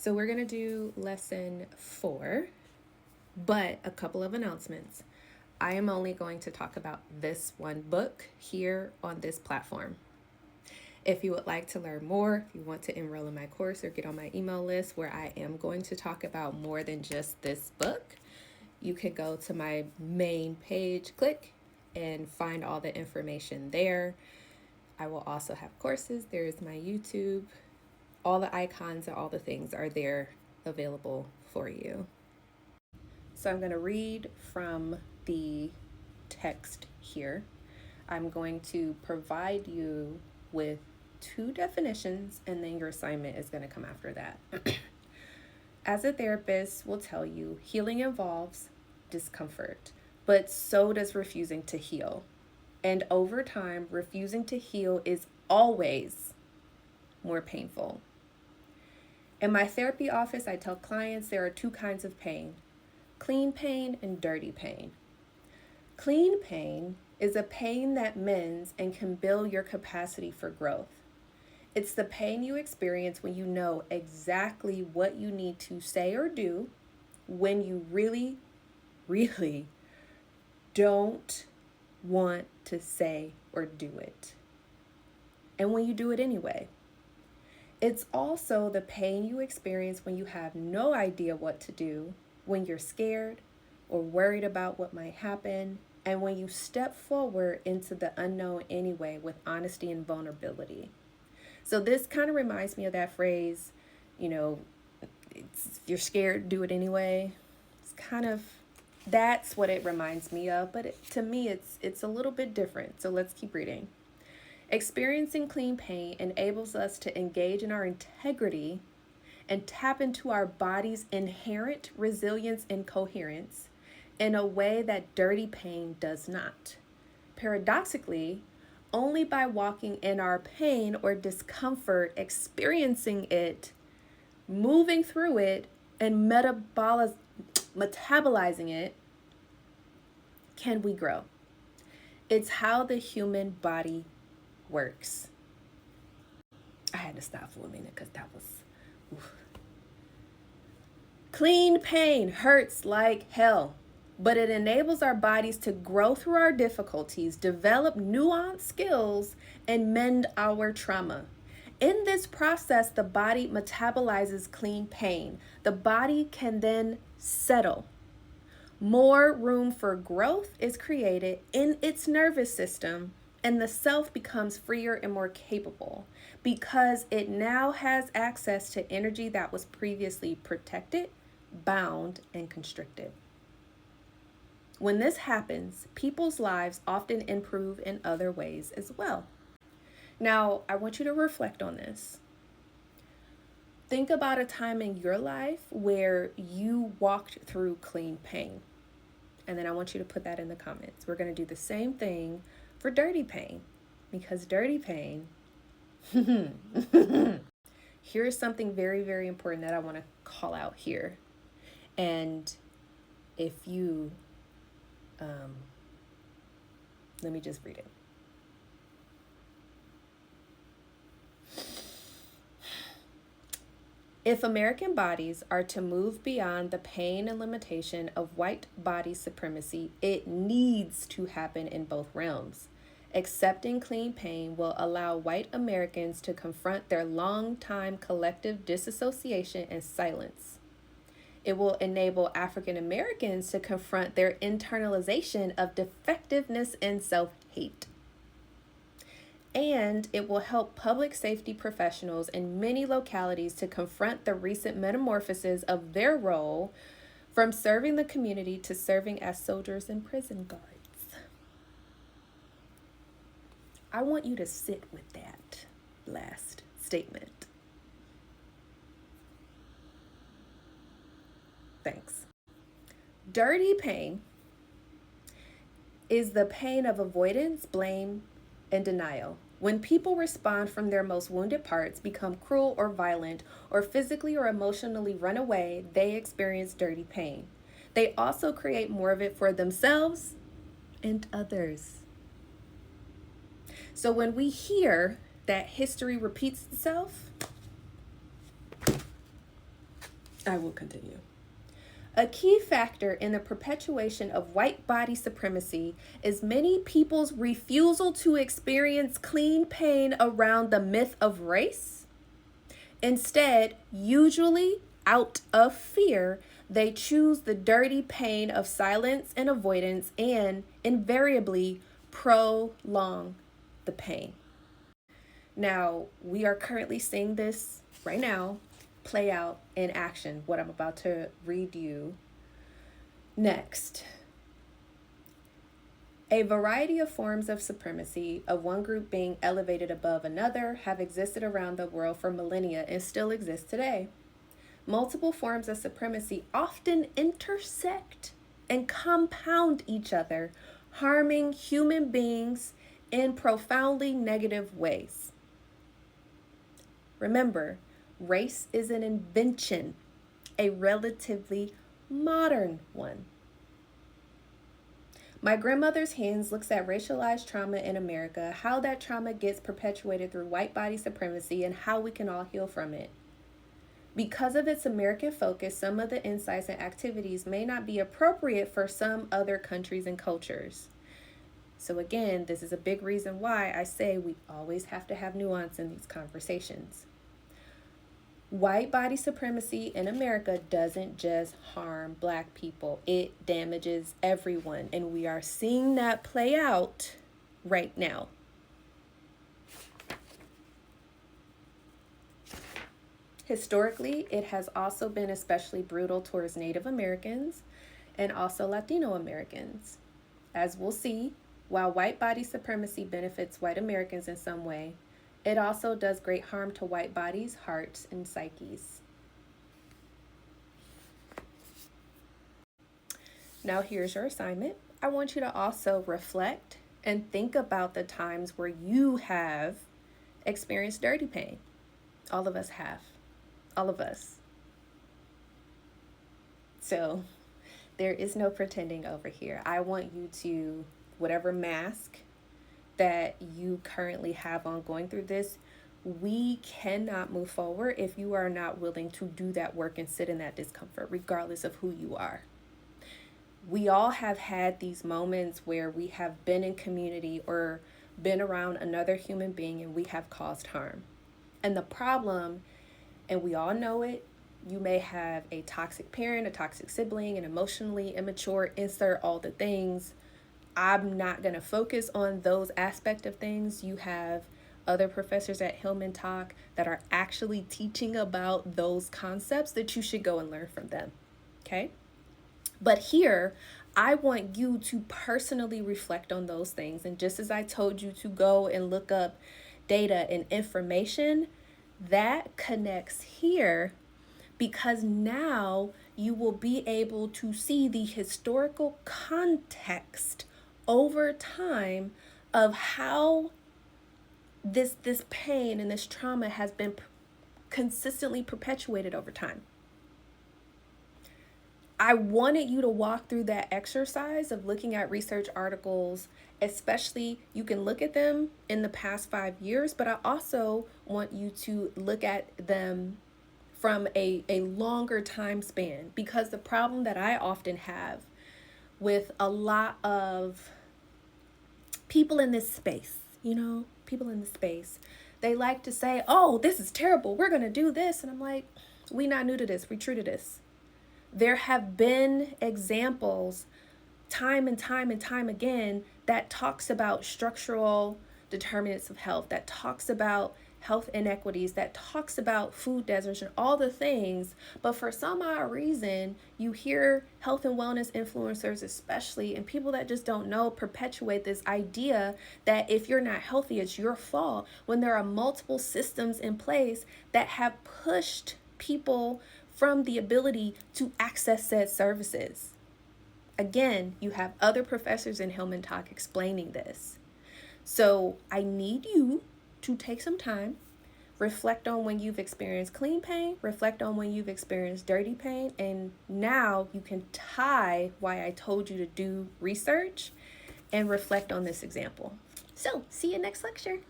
So we're going to do lesson 4, but a couple of announcements. I am only going to talk about this one book here on this platform. If you would like to learn more, if you want to enroll in my course or get on my email list where I am going to talk about more than just this book, you can go to my main page, click, and find all the information there. I will also have courses. There is my YouTube. All the icons and all the things are there available for you. So I'm going to read from the text here. I'm going to provide you with 2 definitions, and then your assignment is going to come after that. As a therapist will tell you, healing involves discomfort, but so does refusing to heal. And over time, refusing to heal is always more painful. In my therapy office, I tell clients there are 2 kinds of pain: clean pain and dirty pain. Clean pain is a pain that mends and can build your capacity for growth. It's the pain you experience when you know exactly what you need to say or do when you really, really don't want to say or do it, and when you do it anyway. It's also the pain you experience when you have no idea what to do, when you're scared or worried about what might happen, and when you step forward into the unknown anyway with honesty and vulnerability. So this kind of reminds me of that phrase, if you're scared, do it anyway. It's kind of, that's what it reminds me of, but to me it's a little bit different. So let's keep reading. Experiencing clean pain enables us to engage in our integrity and tap into our body's inherent resilience and coherence in a way that dirty pain does not. Paradoxically, only by walking in our pain or discomfort, experiencing it, moving through it, and metabolizing it, can we grow. It's how the human body works. I had to stop for a minute because that was... Oof. Clean pain hurts like hell, but it enables our bodies to grow through our difficulties, develop nuanced skills, and mend our trauma. In this process, the body metabolizes clean pain. The body can then settle. More room for growth is created in its nervous system, and the self becomes freer and more capable because it now has access to energy that was previously protected, bound, and constricted. When this happens, people's lives often improve in other ways as well. Now, I want you to reflect on this. Think about a time in your life where you walked through clean pain. And then I want you to put that in the comments. We're going to do the same thing for dirty pain, because dirty pain, here's something very, very important that I want to call out here. And if you, let me just read it. If American bodies are to move beyond the pain and limitation of white body supremacy, it needs to happen in both realms. Accepting clean pain will allow white Americans to confront their long-time collective disassociation and silence. It will enable African Americans to confront their internalization of defectiveness and self-hate. And it will help public safety professionals in many localities to confront the recent metamorphosis of their role from serving the community to serving as soldiers and prison guards. I want you to sit with that last statement. Thanks. Dirty pain is the pain of avoidance, blame, and denial. When people respond from their most wounded parts, become cruel or violent, or physically or emotionally run away, they experience dirty pain. They also create more of it for themselves and others. So when we hear that history repeats itself, I will continue. A key factor in the perpetuation of white body supremacy is many people's refusal to experience clean pain around the myth of race. Instead, usually out of fear, they choose the dirty pain of silence and avoidance and invariably prolong the pain. Now, we are currently seeing this right now play out in action, what I'm about to read you next. A variety of forms of supremacy, of one group being elevated above another, have existed around the world for millennia and still exist today. Multiple forms of supremacy often intersect and compound each other, harming human beings in profoundly negative ways. Remember, race is an invention, a relatively modern one. My grandmother's hands looks at racialized trauma in America, how that trauma gets perpetuated through white body supremacy, and how we can all heal from it. Because of its American focus, some of the insights and activities may not be appropriate for some other countries and cultures. So again, this is a big reason why I say we always have to have nuance in these conversations. White body supremacy in America doesn't just harm Black people, it damages everyone, and we are seeing that play out right now. Historically, it has also been especially brutal towards Native Americans and also Latino Americans. As we'll see, while white body supremacy benefits white Americans in some way, it also does great harm to white bodies, hearts, and psyches. Now here's your assignment. I want you to also reflect and think about the times where you have experienced dirty pain. All of us have. All of us. So there is no pretending over here. I want you to, whatever mask that you currently have on going through this, we cannot move forward if you are not willing to do that work and sit in that discomfort, regardless of who you are. We all have had these moments where we have been in community or been around another human being and we have caused harm. And the problem, and we all know it, you may have a toxic parent, a toxic sibling, an emotionally immature, insert all the things. I'm not going to focus on those aspects of things. You have other professors at Hillman Talk that are actually teaching about those concepts that you should go and learn from them. Okay? But here, I want you to personally reflect on those things. And just as I told you to go and look up data and information, that connects here because now you will be able to see the historical context over time of how this pain and this trauma has been consistently perpetuated over time. I wanted you to walk through that exercise of looking at research articles, especially you can look at them in the past 5 years, but I also want you to look at them from a longer time span, because the problem that I often have with a lot of people in this space, they like to say, oh, this is terrible, we're going to do this. And I'm like, we not new to this, we true to this. There have been examples time and time and time again that talks about structural determinants of health, that talks about health inequities, that talks about food deserts and all the things. But for some odd reason, you hear health and wellness influencers, especially, and people that just don't know, perpetuate this idea that if you're not healthy, it's your fault, when there are multiple systems in place that have pushed people from the ability to access said services. Again, you have other professors in Hillman Talk explaining this. So I need you to take some time, reflect on when you've experienced clean pain, reflect on when you've experienced dirty pain, and now you can tie why I told you to do research and reflect on this example. So see you next lecture.